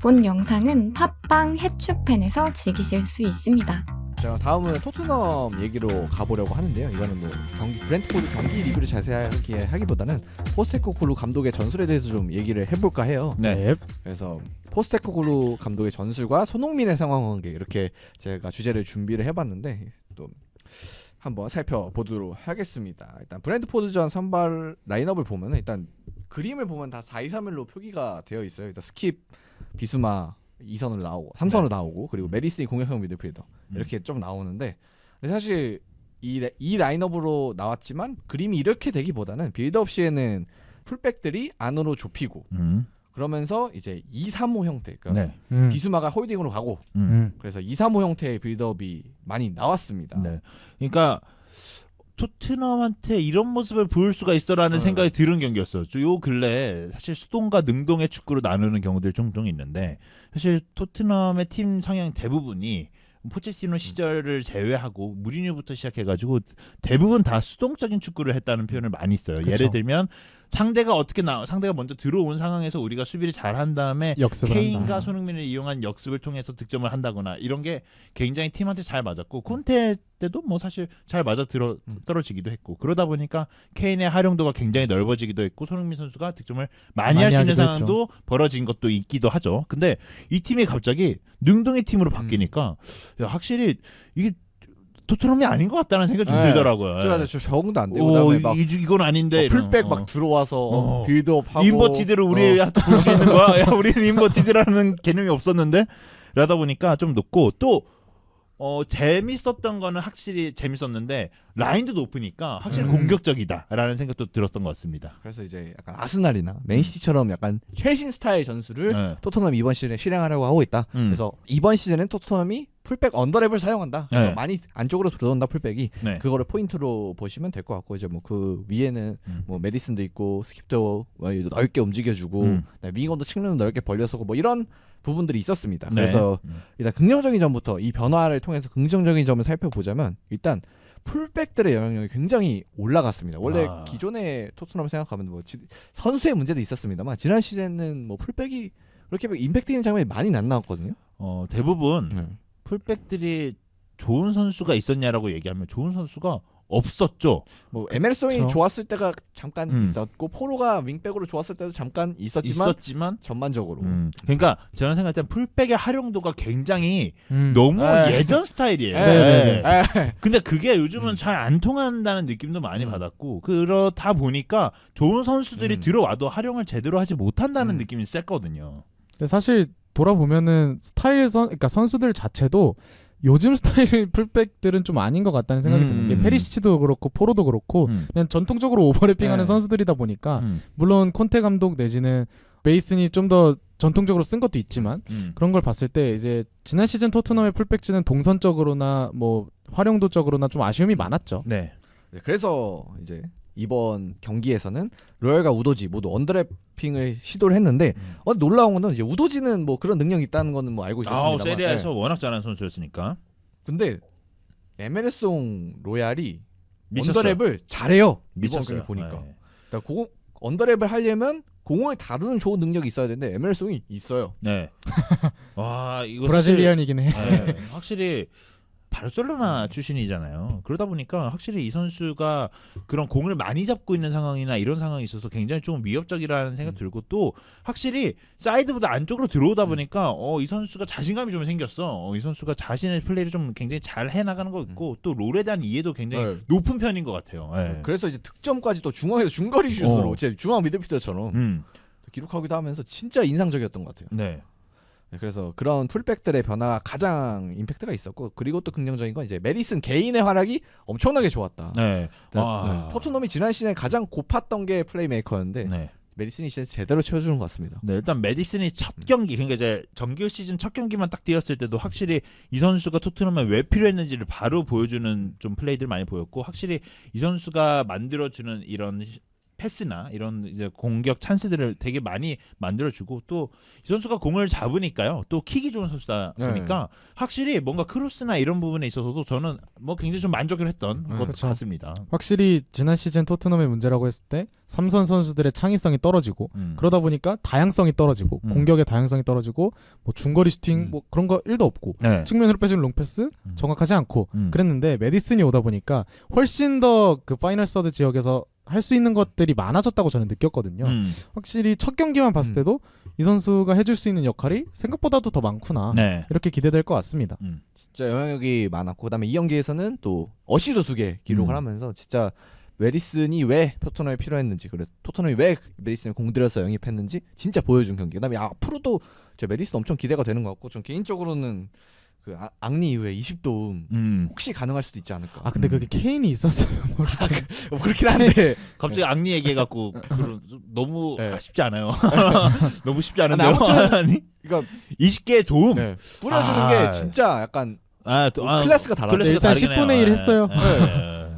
본 영상은 팟빵 해축팬에서 즐기실 수 있습니다. 자, 다음은 토트넘 얘기로 가보려고 하는데요. 이거는 뭐 브렌트포드 경기 리뷰를 자세하게 하기보다는 포스테코글루 감독의 전술에 대해서 좀 얘기를 해볼까 해요. 네. 그래서 포스테코글루 감독의 전술과 손흥민의 상황 관계 이렇게 제가 주제를 준비를 해봤는데 또 한번 살펴보도록 하겠습니다. 일단 브렌트포드전 선발 라인업을 보면 일단 그림을 보면 다 4-2-3-1로 표기가 되어 있어요. 일단 스킵, 비수마 2선으로 나오고 3선으로 나오고 그리고 메디슨이 공격형 미드필더 이렇게 좀 나오는데 근데 사실 이 라인업으로 나왔지만 그림이 이렇게 되기보다는 빌드업 시에는 풀백들이 안으로 좁히고 그러면서 이제 2-3-5 형태 그러니까 비수마가 홀딩으로 가고 그래서 2-3-5 형태의 빌드업이 많이 나왔습니다. 네. 그러니까 토트넘한테 이런 모습을 보일 수가 있어라는 생각이 드는 경기였어요. 요 근래 사실 수동과 능동의 축구로 나누는 경우들이 종종 있는데 사실 토트넘의 팀 성향 대부분이 포체티노 시절을 제외하고 무리뉴부터 시작해가지고 대부분 다 수동적인 축구를 했다는 표현을 많이 써요. 그쵸. 예를 들면 상대가 먼저 들어온 상황에서 우리가 수비를 잘한 다음에 케인과 손흥민을 이용한 역습을 통해서 득점을 한다거나 이런 게 굉장히 팀한테 잘 맞았고 콘테 때도 뭐 사실 잘 맞아 떨어지기도 했고 그러다 보니까 케인의 활용도가 굉장히 넓어지기도 했고 손흥민 선수가 득점을 많이 할 수 있는 상황도 벌어진 것도 있기도 하죠. 근데 이 팀이 갑자기 능동의 팀으로 바뀌니까 야, 확실히 이게 토트넘이 아닌 것 같다는 생각이 좀 들더라고요. 좀 적응도 안 되고 그다음에 막 이건 아닌데 풀백 막 들어와서 빌드업하고 인버티드를 우리한테 볼 수 있는 거야. 야, 우리는 인버티드라는 개념이 없었는데 그러다 보니까 좀 높고 또 재밌었던 거는 확실히 재밌었는데 라인도 높으니까 확실히 공격적이다라는 생각도 들었던 것 같습니다. 그래서 이제 약간 아스날이나 맨시티처럼 약간 최신 스타일 전술을 토트넘이 이번 시즌에 실행하려고 하고 있다. 그래서 이번 시즌은 토트넘이 풀백 언더랩을 사용한다. 그래서 많이 안쪽으로 들어온다 풀백이. 그거를 포인트로 보시면 될 것 같고 이제 뭐 그 위에는 뭐 메디슨도 있고 스킵도 넓게 움직여주고 윙어도 측면을 넓게 벌려서고 뭐 이런 부분들이 있었습니다. 그래서 일단 긍정적인 점부터 이 변화를 통해서 긍정적인 점을 살펴보자면 일단 풀백들의 영향력이 굉장히 올라갔습니다. 원래 기존의 토트넘 생각하면 뭐 선수의 문제도 있었습니다만 지난 시즌은 뭐 풀백이 그렇게 임팩트 있는 장면이 많이 안 나왔거든요. 대부분 풀백들이 좋은 선수가 있었냐라고 얘기하면 좋은 선수가 없었죠. 뭐 에메르송이 좋았을 때가 잠깐 있었고 포로가 윙백으로 좋았을 때도 잠깐 있었지만 전반적으로 그러니까 저는 생각할 땐 풀백의 활용도가 굉장히 너무 예전 스타일이에요. 근데 그게 요즘은 잘 안 통한다는 느낌도 많이 받았고 그렇다 보니까 좋은 선수들이 들어와도 활용을 제대로 하지 못한다는 느낌이 셌거든요. 근데 사실 돌아보면은 그러니까 선수들 자체도 요즘 스타일 풀백들은 좀 아닌 것 같다는 생각이 드는 게 페리시치도 그렇고 포로도 그렇고 그냥 전통적으로 오버래핑하는 선수들이다 보니까 물론 콘테 감독 내지는 메이슨이 좀 더 전통적으로 쓴 것도 있지만 그런 걸 봤을 때 이제 지난 시즌 토트넘의 풀백진은 동선적으로나 뭐 활용도적으로나 좀 아쉬움이 많았죠. 네. 그래서 이제 이번 경기에서는 로열과 우도지 모두 언더래핑을 시도를 했는데 놀라운 거는 이제 우도지는 뭐 그런 능력이 있다는 거는 뭐 알고 있었습니다만 세리아에서 워낙 잘하는 선수였으니까. 근데 에메르송 로얄이 언더랩을 잘해요. 이번 경기 보니까. 그러니까 언더랩을 하려면 공을 다루는 좋은 능력이 있어야 되는데 에메르송이 있어요. 네. 와 이거 브라질리언이긴 해. 확실히 바르셀로나 출신이잖아요. 그러다 보니까 확실히 이 선수가 그런 공을 많이 잡고 있는 상황이나 이런 상황이 있어서 굉장히 좀 위협적이라는 생각 들고 또 확실히 사이드보다 안쪽으로 들어오다 보니까 이 선수가 자신감이 좀 생겼어. 이 선수가 자신의 플레이를 좀 굉장히 잘 해나가는 거 있고 또 롤에 대한 이해도 굉장히 높은 편인 것 같아요. 그래서 이제 득점까지 또 중앙에서 중거리 슛으로 제 중앙 미드필더처럼 기록하기도 하면서 진짜 인상적이었던 것 같아요. 네. 그래서 그런 풀백들의 변화가 가장 임팩트가 있었고 그리고 또 긍정적인 건 이제 메디슨 개인의 활약이 엄청나게 좋았다. 토트넘이 지난 시즌에 가장 고팠던 게 플레이메이커였는데 메디슨이 이제 제대로 채워주는 것 같습니다. 네, 일단 메디슨이 첫 경기 그러니까 이제 정규 시즌 첫 경기만 딱 뛰었을 때도 확실히 이 선수가 토트넘에 왜 필요했는지를 바로 보여주는 좀 플레이들 많이 보였고 확실히 이 선수가 만들어주는 이런 패스나 이런 이제 공격 찬스들을 되게 많이 만들어주고 또 이 선수가 공을 잡으니까요. 또 킥이 좋은 선수다 보니까 확실히 뭔가 크로스나 이런 부분에 있어서도 저는 뭐 굉장히 좀 만족을 했던 것 그렇죠. 같습니다. 확실히 지난 시즌 토트넘의 문제라고 했을 때 삼선 선수들의 창의성이 떨어지고 그러다 보니까 다양성이 떨어지고 공격의 다양성이 떨어지고 뭐 중거리 슈팅 뭐 그런 거 1도 없고 네. 측면으로 빼주는 롱패스 정확하지 않고 그랬는데 메디슨이 오다 보니까 훨씬 더 그 파이널 서드 지역에서 할 수 있는 것들이 많아졌다고 저는 느꼈거든요. 확실히 첫 경기만 봤을 때도 이 선수가 해줄 수 있는 역할이 생각보다도 더 많구나. 네. 이렇게 기대될 것 같습니다. 진짜 영향력이 많았고 그다음에 이 경기에서는 또 어시도 2개 기록을 하면서 진짜 메디슨이 왜 토트넘에 필요했는지 그래 토트넘이 왜 메디슨을 공들여서 영입했는지 진짜 보여준 경기. 그다음에 앞으로도 저 메디슨 엄청 기대가 되는 것 같고 전 개인적으로는 그 앙리 이후에 20도움 혹시 가능할 수도 있지 않을까. 아 근데 그게 케인이 있었어요. 뭐 그렇긴 한데 갑자기 앙리 얘기해갖고 너무 네. 쉽지 않아요. 너무 쉽지 않은데요. 아무튼 아니? 그러니까 20개의 도움. 네, 뿌려주는 아. 게 진짜 약간 클래스가 달라. 클래스가 일단 다르긴 10분의 해요. 1 했어요.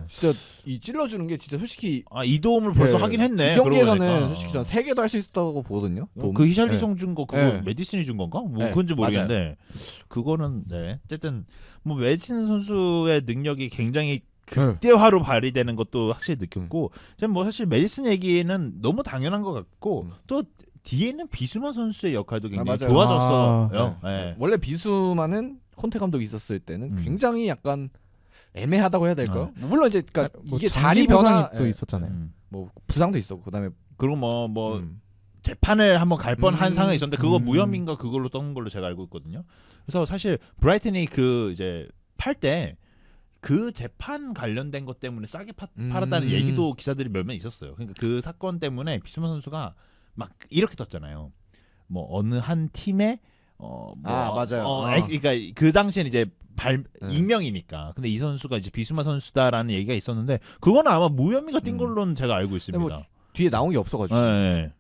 진짜 이 찔러주는 게 진짜 솔직히 이 도움을 벌써 하긴 했네. 이 경기에서는 그러고 보니까. 솔직히 전 3개도 할 수 있었다고 보거든요. 도움. 그 히샬리송 준 거 그거 네. 메디슨이 준 건가? 뭐 네, 그건지 모르겠는데 그거는 네 어쨌든 뭐 메디슨 선수의 능력이 굉장히 극대화로 발휘되는 것도 확실히 느꼈고 저는 뭐 사실 메디슨 얘기는 너무 당연한 것 같고 또 뒤에 있는 비수마 선수의 역할도 굉장히 맞아요. 좋아졌어요. 네. 네. 원래 비수만은 콘테 감독이 있었을 때는 음. 굉장히 약간 애매하다고 해야 될까요? 물론 이제 그러니까 뭐 이게 자리 자리 보상이 변화 또 있었잖아요. 뭐 부상도 있었고 그다음에 그리고 뭐 음. 재판을 한번 갈 뻔한 음. 상황이 있었는데 그거 음. 무혐의인가 그걸로 떴는 걸로 제가 알고 있거든요. 그래서 사실 브라이튼이 그 이제 팔 때 그 재판 관련된 것 때문에 싸게 팔았다는 얘기도 기사들이 몇몇 있었어요. 그러니까 그 사건 때문에 비수마 선수가 막 이렇게 떴잖아요. 뭐 어느 한 팀에 맞아요. 그러니까 그 당시에는 이제 익명이니까. 근데 이 선수가 이제 비수마 선수다라는 얘기가 있었는데 그거는 아마 무혐의가 띈 걸로는 제가 알고 있습니다. 뭐 뒤에 나온 게 없어가지고 네.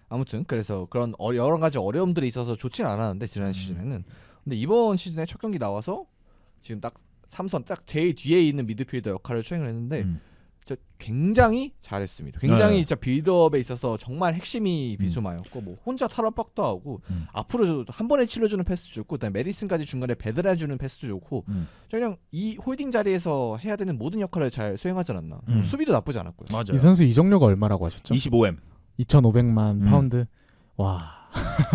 아무튼 그래서 그런 여러 가지 어려움들이 있어서 좋진 않았는데 지난 시즌에는 근데 이번 시즌에 첫 경기 나와서 지금 딱 3선 딱 제일 뒤에 있는 미드필더 역할을 수행을 했는데 진짜 굉장히 잘했습니다. 굉장히 진짜 빌드업에 있어서 정말 핵심이 비수마였고 뭐 혼자 탈압박도 하고 앞으로 한 번에 치러주는 패스도 좋고 그다음에 메디슨까지 중간에 배달해주는 패스도 좋고 그냥 이 홀딩 자리에서 해야 되는 모든 역할을 잘 수행하지 않았나. 수비도 나쁘지 않았고요. 맞아요. 이 선수 이적료가 얼마라고 하셨죠? 25M. 2,500만 파운드. 와.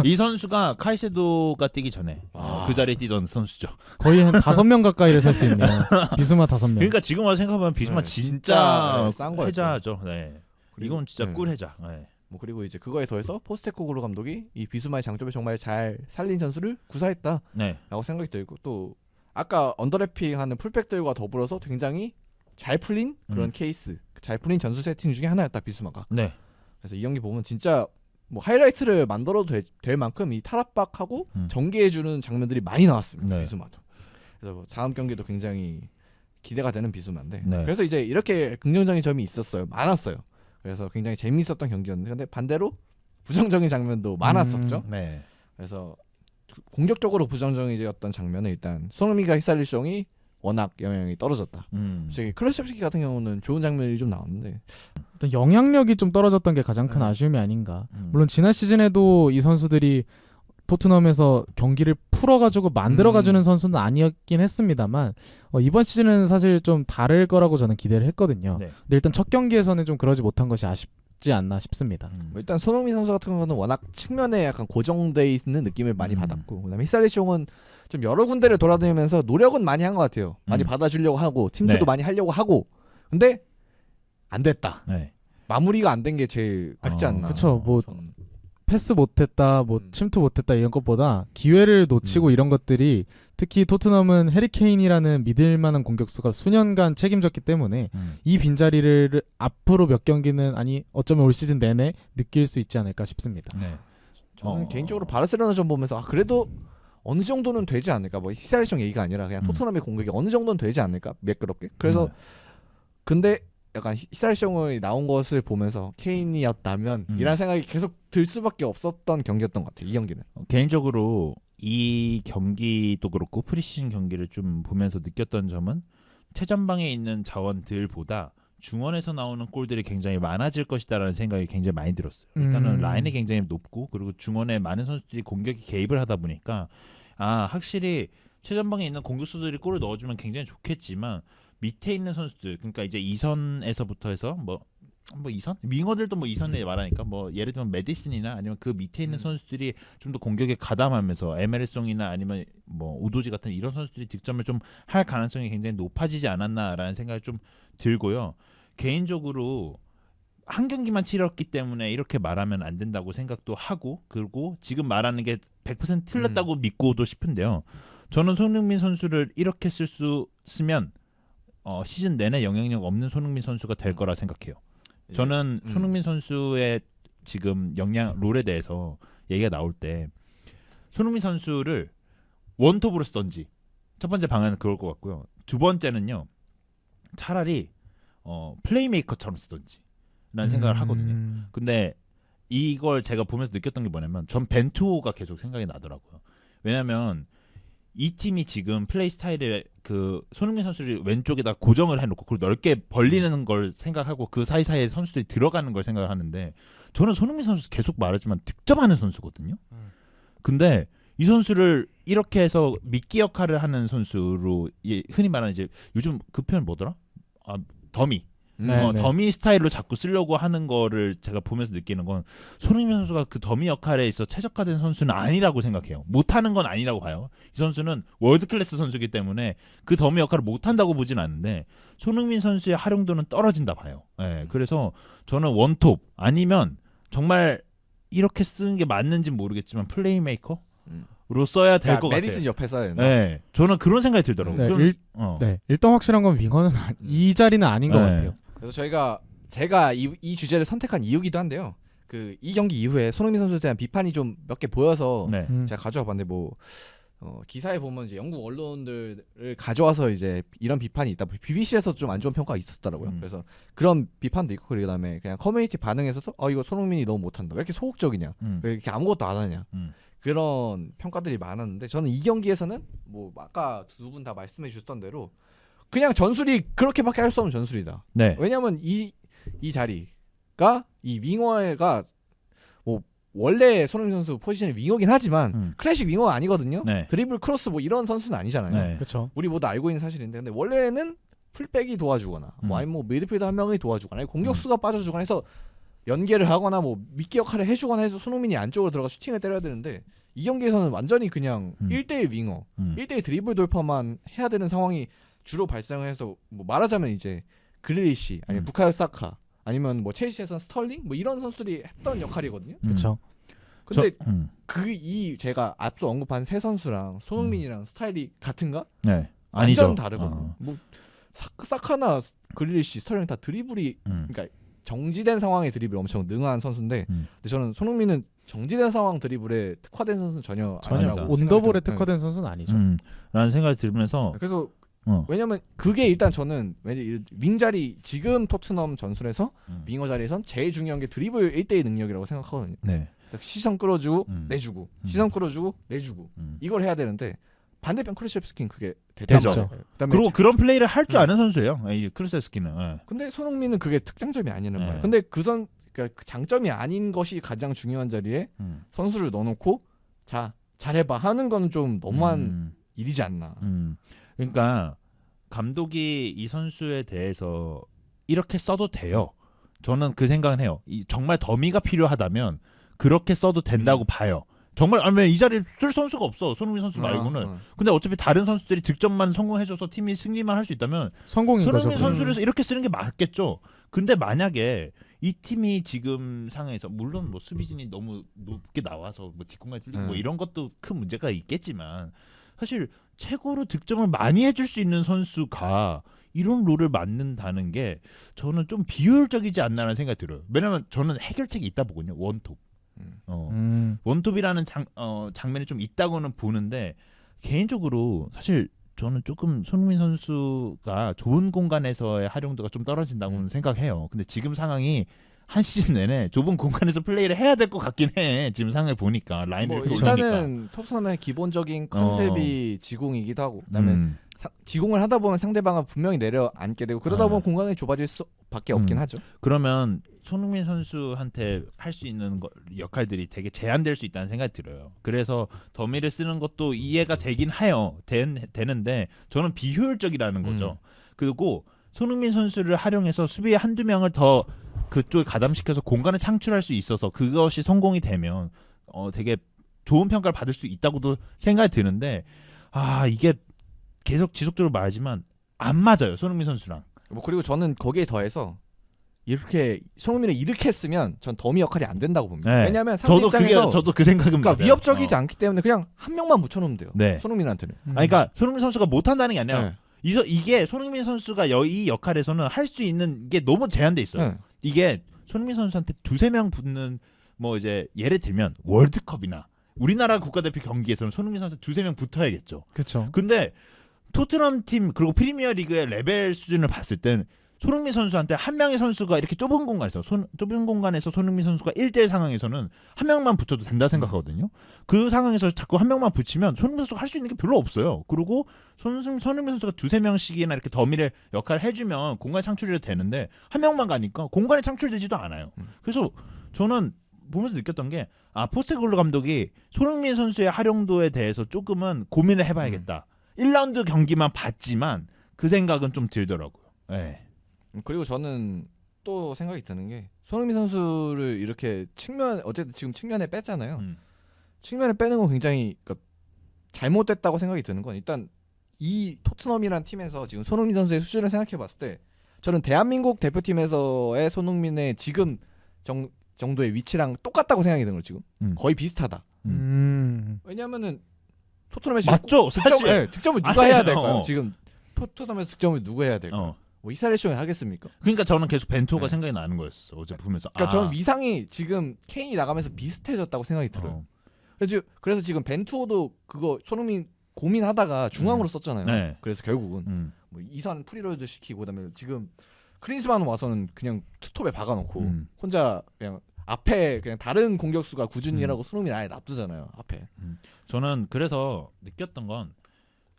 이 선수가 카이세도가 뛰기 전에 그 자리에 뛰던 선수죠. 거의 한 5명 가까이를 살 수 있네요. 비수마 5명. 그러니까 지금 와서 생각하면 비수마 네, 진짜 싼 거였죠. 해자죠. 네. 그리고- 이건 진짜 네. 꿀 해자. 네. 뭐 그리고 이제 그거에 더해서 포스테코글루 감독이 이 비수마의 장점을 정말 잘 살린 선수를 구사했다라고 네. 생각이 들고 또 아까 언더래핑하는 풀백들과 더불어서 굉장히 잘 풀린 그런 케이스, 잘 풀린 전술 세팅 중에 하나였다 비수마가. 네. 그래서 이 경기 보면 진짜 뭐 하이라이트를 만들어도 될 만큼 이 탈압박하고 전개해주는 장면들이 많이 나왔습니다. 네. 비수마도. 그래서 뭐 다음 경기도 굉장히 기대가 되는 비수마인데. 네. 그래서 이제 이렇게 긍정적인 점이 있었어요. 많았어요. 그래서 굉장히 재미있었던 경기였는데 근데 반대로 부정적인 장면도 많았었죠. 네. 그래서 공격적으로 부정적이었던 장면은 일단 손흥민과 히살리숑이 워낙 영향이 떨어졌다. 솔직히 클루셉스키 같은 경우는 좋은 장면이 좀 나왔는데 일단 영향력이 좀 떨어졌던 게 가장 큰 아쉬움이 아닌가. 물론 지난 시즌에도 이 선수들이 토트넘에서 경기를 풀어가지고 만들어가주는 선수는 아니었긴 했습니다만 이번 시즌은 사실 좀 다를 거라고 저는 기대를 했거든요. 네. 근데 일단 첫 경기에서는 좀 그러지 못한 것이 아쉽지 않나 싶습니다. 뭐 일단 손흥민 선수 같은 경우는 워낙 측면에 약간 고정돼 있는 느낌을 많이 받았고 그다음에 히살리숑은 좀 여러 군데를 돌아다니면서 노력은 많이 한 것 같아요. 많이 받아주려고 하고 팀투도 네. 많이 하려고 하고 근데 안 됐다. 네. 마무리가 안 된 게 제일 아쉽지 않나. 그쵸. 뭐 저는. 패스 못했다, 뭐 침투 못했다 이런 것보다 기회를 놓치고 이런 것들이 특히 토트넘은 해리케인이라는 믿을만한 공격수가 수년간 책임졌기 때문에 이 빈자리를 앞으로 몇 경기는 아니 어쩌면 올 시즌 내내 느낄 수 있지 않을까 싶습니다. 네. 저는 개인적으로 바르셀로나전 보면서 그래도 어느 정도는 되지 않을까. 뭐 히살리숑 얘기가 아니라 그냥 토트넘의 공격이 어느 정도는 되지 않을까. 매끄럽게. 그래서 근데 약간 히살리숑이 나온 것을 보면서 케인이었다면 이라는 생각이 계속 들 수밖에 없었던 경기였던 것 같아요. 이 경기는. 개인적으로 이 경기도 그렇고 프리시즌 경기를 좀 보면서 느꼈던 점은 최전방에 있는 자원들보다 중원에서 나오는 골들이 굉장히 많아질 것이다라는 생각이 굉장히 많이 들었어요. 일단은 라인이 굉장히 높고 그리고 중원에 많은 선수들이 공격에 개입을 하다 보니까 확실히 최전방에 있는 공격수들이 골을 넣어주면 굉장히 좋겠지만 밑에 있는 선수들 그러니까 이제 2선에서부터 해서 뭐 2선? 윙어들도 뭐 2선에 말하니까 뭐 예를 들면 메디슨이나 아니면 그 밑에 있는 선수들이 좀 더 공격에 가담하면서 에메르송이나 아니면 뭐 우도지 같은 이런 선수들이 득점을 좀 할 가능성이 굉장히 높아지지 않았나라는 생각이 좀 들고요. 개인적으로 한 경기만 치렀기 때문에 이렇게 말하면 안 된다고 생각도 하고 그리고 지금 말하는 게 100% 틀렸다고 믿고도 싶은데요. 저는 손흥민 선수를 이렇게 쓰면 시즌 내내 영향력 없는 손흥민 선수가 될 거라 생각해요. 저는 손흥민 선수의 지금 롤에 대해서 얘기가 나올 때 손흥민 선수를 원톱으로 쓰던지 첫 번째 방안은 그럴 것 같고요. 두 번째는요. 차라리 플레이메이커처럼 쓰던지 라는 생각을 하거든요. 근데 이걸 제가 보면서 느꼈던 게 뭐냐면 전 벤투호가 계속 생각이 나더라고요. 왜냐면 이 팀이 지금 플레이 스타일에 그 손흥민 선수를 왼쪽에다 고정을 해놓고 그걸 넓게 벌리는 걸 생각하고 그 사이사이에 선수들이 들어가는 걸 생각을 하는데 저는 손흥민 선수 계속 말하지만 득점하는 선수거든요. 근데 이 선수를 이렇게 해서 미끼 역할을 하는 선수로 흔히 말하는 이제 요즘 그 표현 뭐더라? 더미. 더미 스타일로 자꾸 쓰려고 하는 거를 제가 보면서 느끼는 건 손흥민 선수가 그 더미 역할에 있어 최적화된 선수는 아니라고 생각해요. 못하는 건 아니라고 봐요. 이 선수는 월드클래스 선수이기 때문에 그 더미 역할을 못한다고 보진 않는데 손흥민 선수의 활용도는 떨어진다 봐요. 그래서 저는 원톱 아니면 정말 이렇게 쓰는 게 맞는지 모르겠지만 플레이메이커로 써야 될 것 같아요. 메디슨 옆에 써야 된다. 네, 저는 그런 생각이 들더라고요. 일단 확실한 건 윙어는 이 자리는 아닌 것 같아요. 그래서 제가 이 주제를 선택한 이유기도 한데요. 그 이 경기 이후에 손흥민 선수에 대한 비판이 좀 몇 개 보여서 제가 가져와 봤는데 뭐 기사에 보면 이제 영국 언론들을 가져와서 이제 이런 비판이 있다. BBC에서 좀 안 좋은 평가가 있었더라고요. 그래서 그런 비판도 있고 그다음에 그냥 커뮤니티 반응에서도 이거 손흥민이 너무 못한다. 왜 이렇게 소극적이냐? 왜 이렇게 아무것도 안 하냐? 그런 평가들이 많았는데 저는 이 경기에서는 뭐 아까 두 분 다 말씀해 주셨던 대로 그냥 전술이 그렇게밖에 할 수 없는 전술이다. 왜냐하면 이 자리가 이 윙어가 뭐 원래 손흥민 선수 포지션이 윙어긴 하지만 클래식 윙어 아니거든요. 드리블 크로스 뭐 이런 선수는 아니잖아요. 그렇죠. 우리 모두 알고 있는 사실인데 근데 원래는 풀백이 도와주거나 뭐 아니면 뭐 미드필더 한 명이 도와주거나 공격수가 빠져주거나 해서 연계를 하거나 뭐 미끼 역할을 해주거나 해서 손흥민이 안쪽으로 들어가 슈팅을 때려야 되는데 이 경기에서는 완전히 그냥 1대1 윙어 1대1 드리블 돌파만 해야 되는 상황이 주로 발생해서 뭐 말하자면 이제 그릴리시 아니면 부카요 사카 아니면 뭐 첼시에서는 스털링 뭐 이런 선수들이 했던 역할이거든요. 그렇죠. 근데 제가 앞서 언급한 세 선수랑 손흥민이랑 스타일이 같은가? 아니죠. 완전 다르거든요. 뭐 사카나 그릴리시, 스털링 다 드리블이 그러니까 정지된 상황의 드리블 엄청 능한 선수인데 근데 저는 손흥민은 정지된 상황 드리블에 특화된 선수는 전혀 아니라고 온더볼에 특화된 선수는 아니죠. 라는 생각이 들면서 그래서 왜냐면 그게 일단 저는 윙 자리 지금 토트넘 전술에서 윙어 자리에선 제일 중요한 게 드리블 1대1 능력이라고 생각하거든요. 시선 끌어주고 내주고 시선 끌어주고 내주고 이걸 해야 되는데 반대편 크루셰프스키는 그게 되죠. 그리고 그런 플레이를 할 줄 아는 선수예요. 이 크루셰프스키는. 근데 손흥민은 그게 특장점이 아니는 거예요. 근데 그러니까 그 장점이 아닌 것이 가장 중요한 자리에 선수를 넣어놓고 자 잘해봐 하는 건 좀 너무한 일이지 않나. 그러니까 감독이 이 선수에 대해서 이렇게 써도 돼요. 저는 그 생각은 해요. 정말 더미가 필요하다면 그렇게 써도 된다고 봐요. 정말 아니면 이 자리에 쓸 선수가 없어. 손흥민 선수 말고는. 근데 어차피 다른 선수들이 득점만 성공해줘서 팀이 승리만 할 수 있다면 성공인 거죠. 손흥민 선수를 이렇게 쓰는 게 맞겠죠. 근데 만약에 이 팀이 지금 상황에서 물론 뭐 수비진이 너무 높게 나와서 뭐 뒷공간에 뚫리고 뭐 이런 것도 큰 문제가 있겠지만 사실 최고로 득점을 많이 해줄 수 있는 선수가 이런 롤을 맡는다는 게 저는 좀 비효율적이지 않나라는 생각이 들어요. 왜냐면 저는 해결책이 있다 보거든요. 원톱. 원톱이라는 장면이 좀 있다고는 보는데 개인적으로 사실 저는 조금 손흥민 선수가 좋은 공간에서의 활용도가 좀 떨어진다고는 생각해요. 근데 지금 상황이 한 시즌 내내 좁은 공간에서 플레이를 해야 될 것 같긴 해. 지금 상황을 보니까 라인을 일단은 토트넘의 기본적인 컨셉이 지공이기도 하고 그다음에 지공을 하다 보면 상대방은 분명히 내려앉게 되고 그러다 아. 보면 공간이 좁아질 수밖에 없긴 하죠. 그러면 손흥민 선수한테 할 수 있는 역할들이 되게 제한될 수 있다는 생각이 들어요. 그래서 더미를 쓰는 것도 이해가 되긴 해요. 되는데 저는 비효율적이라는 거죠. 그리고 손흥민 선수를 활용해서 수비에 한두 명을 더 그쪽에 가담시켜서 공간을 창출할 수 있어서 그것이 성공이 되면 되게 좋은 평가를 받을 수 있다고도 생각이 드는데 이게 계속 지속적으로 말하지만 안 맞아요. 손흥민 선수랑. 뭐 그리고 저는 거기에 더해서 이렇게 손흥민을 이렇게 했으면 전 더미 역할이 안 된다고 봅니다. 네. 왜냐하면 상대 입장에서 저도 그 생각은 그러니까 맞아요. 위협적이지 않기 때문에 그냥 한 명만 붙여놓으면 돼요. 네. 손흥민한테는. 그러니까 손흥민 선수가 못한다는 게 아니라 네. 이게 손흥민 선수가 이 역할에서는 할 수 있는 게 너무 제한돼 있어요. 네. 이게 손흥민 선수한테 두세 명 붙는 뭐 이제 예를 들면 월드컵이나 우리나라 국가대표 경기에서는 손흥민 선수 두세 명 붙어야겠죠. 그렇죠. 근데 토트넘 팀 그리고 프리미어 리그의 레벨 수준을 봤을 땐 손흥민 선수한테 한 명의 선수가 이렇게 좁은 공간에서 손흥민 선수가 1대1 상황에서는 한 명만 붙여도 된다 생각하거든요. 그 상황에서 자꾸 한 명만 붙이면 손흥민 선수가 할 수 있는 게 별로 없어요. 그리고 손흥민 선수가 두세 명씩이나 이렇게 더미를 역할을 해주면 공간 창출이 되는데 한 명만 가니까 공간이 창출되지도 않아요. 그래서 저는 보면서 느꼈던 게 포스테코글루 감독이 손흥민 선수의 활용도에 대해서 조금은 고민을 해봐야겠다. 1라운드 경기만 봤지만 그 생각은 좀 들더라고요. 네. 그리고 저는 또 생각이 드는 게 손흥민 선수를 이렇게 어쨌든 지금 측면에 뺐잖아요. 측면에 빼는 건 굉장히 그러니까 잘못됐다고 생각이 드는 건 일단 이 토트넘이란 팀에서 지금 손흥민 선수의 수준을 생각해봤을 때 저는 대한민국 대표팀에서의 손흥민의 지금 정도의 위치랑 똑같다고 생각이 드는 거예요. 지금 거의 비슷하다. 왜냐하면은 토트넘에서 맞죠, 사실. 득점을 누가 해야 될까요? 어. 지금 토트넘에서 득점을 누가 해야 될까요? 뭐 이사레쇼가 하겠습니까? 그러니까 저는 계속 벤투호가 네. 생각이 나는 거였어 어제 보면서. 그러니까 저는 위상이 지금 케인이 나가면서 비슷해졌다고 생각이 들어요. 그래서 지금 벤투호도 그거 손흥민 고민하다가 중앙으로 썼잖아요. 네. 그래서 결국은 뭐 이선 프리로드 시키고 그다음에 지금 크린스만 와서는 그냥 투톱에 박아놓고 혼자 그냥 앞에 그냥 다른 공격수가 구준이라고 손흥민 아예 놔두잖아요. 앞에. 저는 그래서 느꼈던 건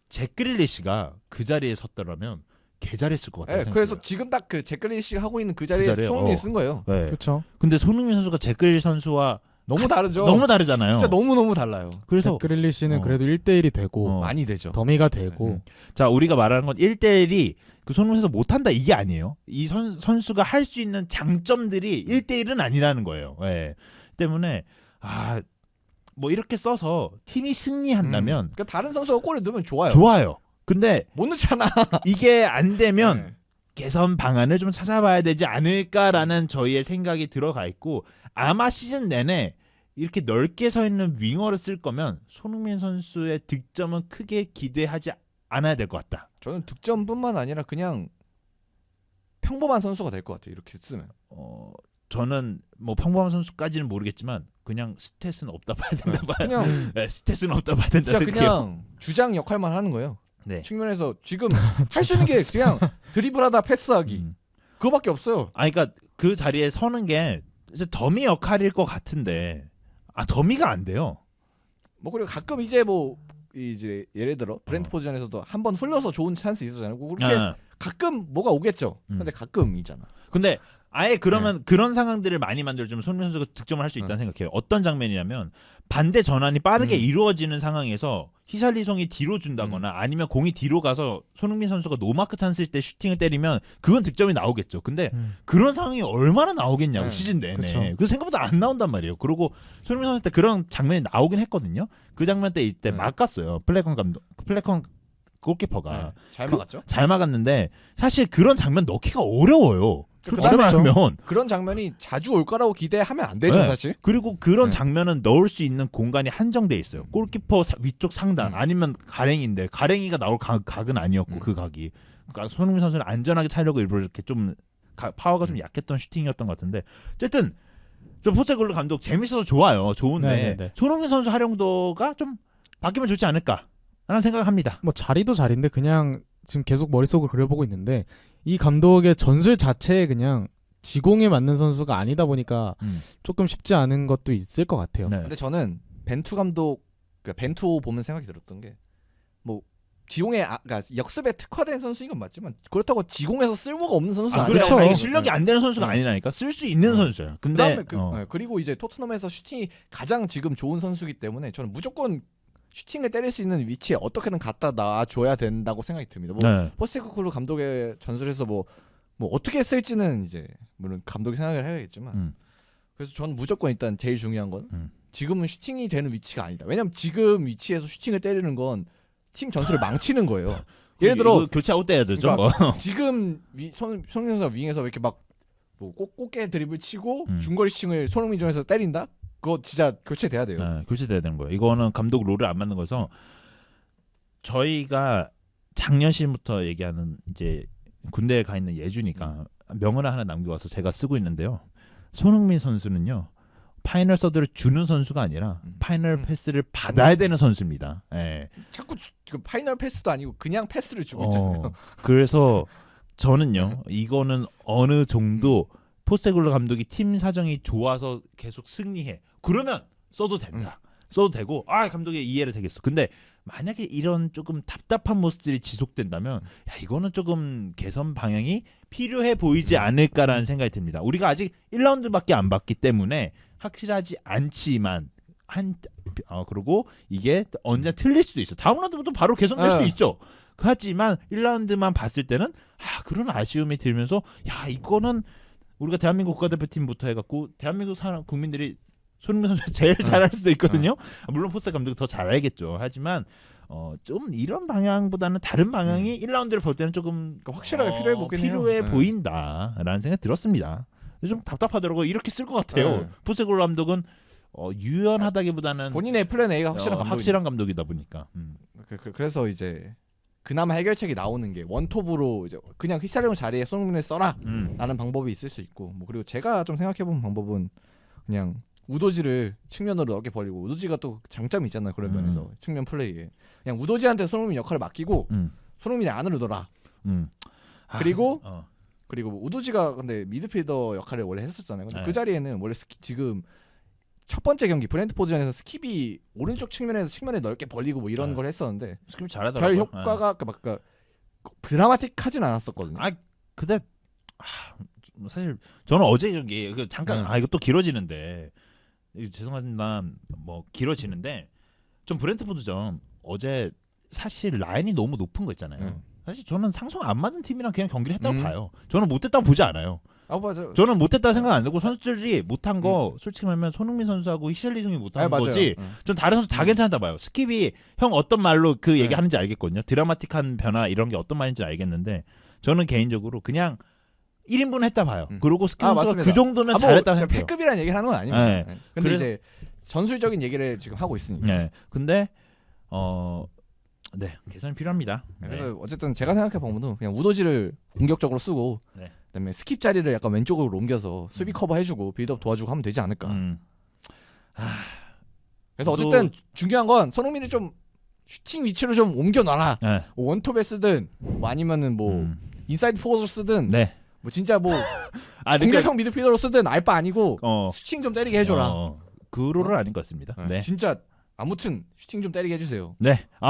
잭그릴리시가 그 자리에 섰더라면 개 잘했을 것 같아요. 네, 그래서 지금 딱 그 잭글리시가 하고 있는 그 자리에 손흥민이 쓴 거예요. 네. 그렇죠. 근데 손흥민 선수가 잭그릴리 선수와 너무 다르죠. 너무 다르잖아요. 진짜 너무 달라요. 그래서 그릴리시는 그래도 1대1이 되고 많이 되죠. 더미가 되고 자 우리가 말하는 건 1대1이 그 손흥민 선수 못한다 이게 아니에요. 이 선수가 할 수 있는 장점들이 1대1은 아니라는 거예요. 네. 때문에 뭐 이렇게 써서 팀이 승리한다면 그러니까 다른 선수가 골을 넣으면 좋아요. 좋아요. 근데 못 넣잖아. 이게 안 되면 네. 개선 방안을 좀 찾아봐야 되지 않을까라는 저희의 생각이 들어가 있고 아마 시즌 내내 이렇게 넓게 서 있는 윙어를 쓸 거면 손흥민 선수의 득점은 크게 기대하지 않아야 될 것 같다. 저는 득점뿐만 아니라 그냥 평범한 선수가 될 것 같아요. 이렇게 쓰면. 저는 뭐 평범한 선수까지는 모르겠지만 그냥 스탯은 없다 봐야 된다 봐요. 그냥 네, 스탯은 없다 봐야 된다 진짜 생각해요. 그냥 주장 역할만 하는 거예요. 네. 측면에서 지금 할 수 있는 게 그냥 드리블하다 패스하기 그거밖에 없어요. 그러니까 그 자리에 서는 게 이제 더미 역할일 것 같은데 더미가 안 돼요. 뭐 그리고 가끔 이제 뭐 이제 예를 들어 브렌트포드전에서도 한번 흘러서 좋은 찬스 있었잖아요. 그렇게 가끔 뭐가 오겠죠. 근데 가끔이잖아. 근데 아예 그러면 그런 상황들을 많이 만들어주면 손흥민 선수가 득점을 할 수 있다는 생각해요. 어떤 장면이냐면 반대 전환이 빠르게 이루어지는 상황에서 히샬리송이 뒤로 준다거나 아니면 공이 뒤로 가서 손흥민 선수가 노마크 찬스일 때 슈팅을 때리면 그건 득점이 나오겠죠. 근데 그런 상황이 얼마나 나오겠냐고 시즌 내내. 그쵸. 그 생각보다 안 나온단 말이에요. 그리고 손흥민 선수 때 그런 장면이 나오긴 했거든요. 그 장면 때 이때 막았어요. 플래컨 골키퍼가 잘 막았죠. 잘 막았는데 사실 그런 장면 넣기가 어려워요. 그다음에 말하면 그런 장면이 자주 올 거라고 기대하면 안 되죠, 네. 사실. 그리고 그런 장면은 넣을 수 있는 공간이 한정돼 있어요. 골키퍼 위쪽 상단 아니면 가랭이인데 가랭이가 나올 각은 아니었고 그 각이. 그러니까 손흥민 선수는 안전하게 차려고 일부러 이렇게 좀 파워가 좀 약했던 슈팅이었던 것 같은데 어쨌든 좀 포스테코글루 감독 재밌어서 좋아요. 좋은데 네네네. 손흥민 선수 활용도가 좀 바뀌면 좋지 않을까라는 생각을 합니다. 뭐 자리도 자리인데 그냥 지금 계속 머릿속으로 그려보고 있는데 이 감독의 전술 자체에 그냥 지공에 맞는 선수가 아니다 보니까 조금 쉽지 않은 것도 있을 것 같아요. 네. 근데 저는 벤투 감독, 그러니까 벤투 보면 생각이 들었던 게 뭐 지공에 그러니까 역습에 특화된 선수인 건 맞지만 그렇다고 지공에서 쓸모가 없는 선수는 그래. 아니죠. 이게 실력이 안 되는 선수가 아니라니까. 쓸 수 있는 선수야. 근데 그다음에 그리고 이제 토트넘에서 슈팅이 가장 지금 좋은 선수이기 때문에 저는 무조건 슈팅을 때릴 수 있는 위치에 어떻게든 갖다 놔줘야 된다고 생각이 듭니다. 뭐 포스테코글루 감독의 전술에서 뭐 어떻게 쓸지는 이제 물론 감독이 생각을 해야겠지만 그래서 저는 무조건 일단 제일 중요한 건 지금은 슈팅이 되는 위치가 아니다. 왜냐면 지금 위치에서 슈팅을 때리는 건 팀 전술을 망치는 거예요. 예를 들어 교체 아웃 돼야 되죠. 그러니까 지금 손흥민 선수가 윙에서 이렇게 막 뭐 꽃게 드리블 치고 중거리 슈팅을 손흥민 전에서 때린다? 그거 진짜 교체돼야 돼요. 네, 교체돼야 되는 거예요. 이거는 감독 롤을 안 맞는 거서 저희가 작년 시즌부터 얘기하는 이제 군대에 가 있는 예주니까 명언을 하나 남겨와서 제가 쓰고 있는데요. 손흥민 선수는요. 파이널 서드를 주는 선수가 아니라 파이널 패스를 받아야 되는 선수입니다. 예. 자꾸 파이널 패스도 아니고 그냥 패스를 주고 있잖아요. 그래서 저는요. 이거는 어느 정도 포스테글로 감독이 팀 사정이 좋아서 계속 승리해. 그러면 써도 된다. 써도 되고 감독이 이해를 되겠어. 근데 만약에 이런 조금 답답한 모습들이 지속된다면 이거는 조금 개선 방향이 필요해 보이지 않을까라는 생각이 듭니다. 우리가 아직 1라운드밖에 안 봤기 때문에 확실하지 않지만 그리고 이게 언제 틀릴 수도 있어. 다음 라운드부터 바로 개선될 수도 있죠. 하지만 1라운드만 봤을 때는 그런 아쉬움이 들면서 이거는 우리가 대한민국 국가대표팀부터 해갖고 대한민국 국민들이 손흥민 선수 제일 잘할 수도 있거든요. 물론 포스트 감독이 더 잘알겠죠. 하지만 좀 이런 방향보다는 다른 방향이 1라운드를 볼 때는 조금 확실하게 필요해 보인다라는 생각이 들었습니다. 좀 답답하더라고요. 이렇게 쓸 것 같아요. 포스테글로 감독은 유연하다기보다는 본인의 플랜 A가 확실한 감독이다 보니까. 그래서 이제 그나마 해결책이 나오는 게 원톱으로 이제 그냥 히살리온 자리에 손흥민을 써라 라는 방법이 있을 수 있고 그리고 제가 좀 생각해본 방법은 그냥 우도지를 측면으로 넓게 벌리고 우도지가 또 장점이 있잖아요. 그런 면에서 측면 플레이에 그냥 우도지한테 손흥민 역할을 맡기고 손흥민이 안으로 넣어라. 그리고 우도지가 근데 미드필더 역할을 원래 했었잖아요. 근데 그 자리에는 원래 지금 첫 번째 경기 브랜트포드전에서 스킵이 오른쪽 측면에 넓게 벌리고 뭐 이런 걸 했었는데 스킵 잘하더라고요. 별 효과가 드라마틱하진 않았었거든요. 근데 사실 저는 어제 경기 잠깐 이거 또 길어지는데 죄송합니다. 뭐 길어지는데 좀 브랜트포드전 어제 사실 라인이 너무 높은 거 있잖아요. 사실 저는 상성 안 맞은 팀이랑 그냥 경기를 했다고 봐요. 저는 못했다고 보지 않아요. 맞아요. 저는 못했다 생각 안 들고 선수들이 못한 거 솔직히 말하면 손흥민 선수하고 히샬리송이 못한 거지. 전 다른 선수 다 괜찮다 봐요. 스킵이 형 어떤 말로 그 얘기 하는지 알겠거든요. 드라마틱한 변화 이런 게 어떤 말인지 알겠는데 저는 개인적으로 그냥 1인분 했다 봐요. 그리고 스킵 선수가 그 정도면 잘했다 생각해요. 패급이라는 얘기를 하는 건 아닙니다. 근데 이제 전술적인 얘기를 지금 하고 있으니까. 근데 개선이 필요합니다. 그래서 어쨌든 제가 생각해 보면 그냥 우도지를 공격적으로 쓰고 그다음에 스킵 자리를 약간 왼쪽으로 옮겨서 수비 커버 해주고 빌드업 도와주고 하면 되지 않을까. 그래서 어쨌든 중요한 건 손흥민이 좀 슈팅 위치로 좀 옮겨놔라. 원톱에 쓰든 뭐 아니면은 뭐 인사이드 포워드로 쓰든 뭐 진짜 뭐 공격형 미드필더로 쓰든 알 바 아니고 슈팅 좀 때리게 해줘라. 그 롤은 아닌 것 같습니다. 진짜 아무튼 슈팅 좀 때리게 해주세요.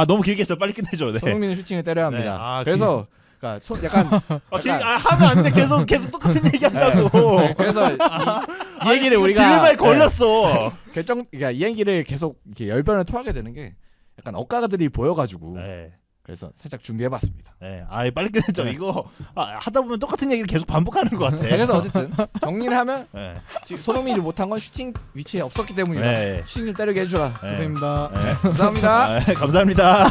너무 길게 했어. 빨리 끝내줘. 손흥민은 슈팅을 때려야 합니다. 그래서 그러니까 약간 하면 안 돼. 계속 똑같은 얘기한다고. 그래서 이 얘기를 우리가 딜레마에 걸렸어. 그러니까 이 얘기를 계속 이렇게 열변을 토하게 되는 게 약간 억가들이 보여가지고 그래서 살짝 준비해봤습니다. 빨리 끝내줘. 이거 하다 보면 똑같은 얘기를 계속 반복하는 것 같아. 그래서 어쨌든 정리를 하면 지금 손흥민이 못한 건 슈팅 위치에 없었기 때문이다. 슈팅 좀 때리게 해주라. 감사합니다. 감사합니다. 감사합니다.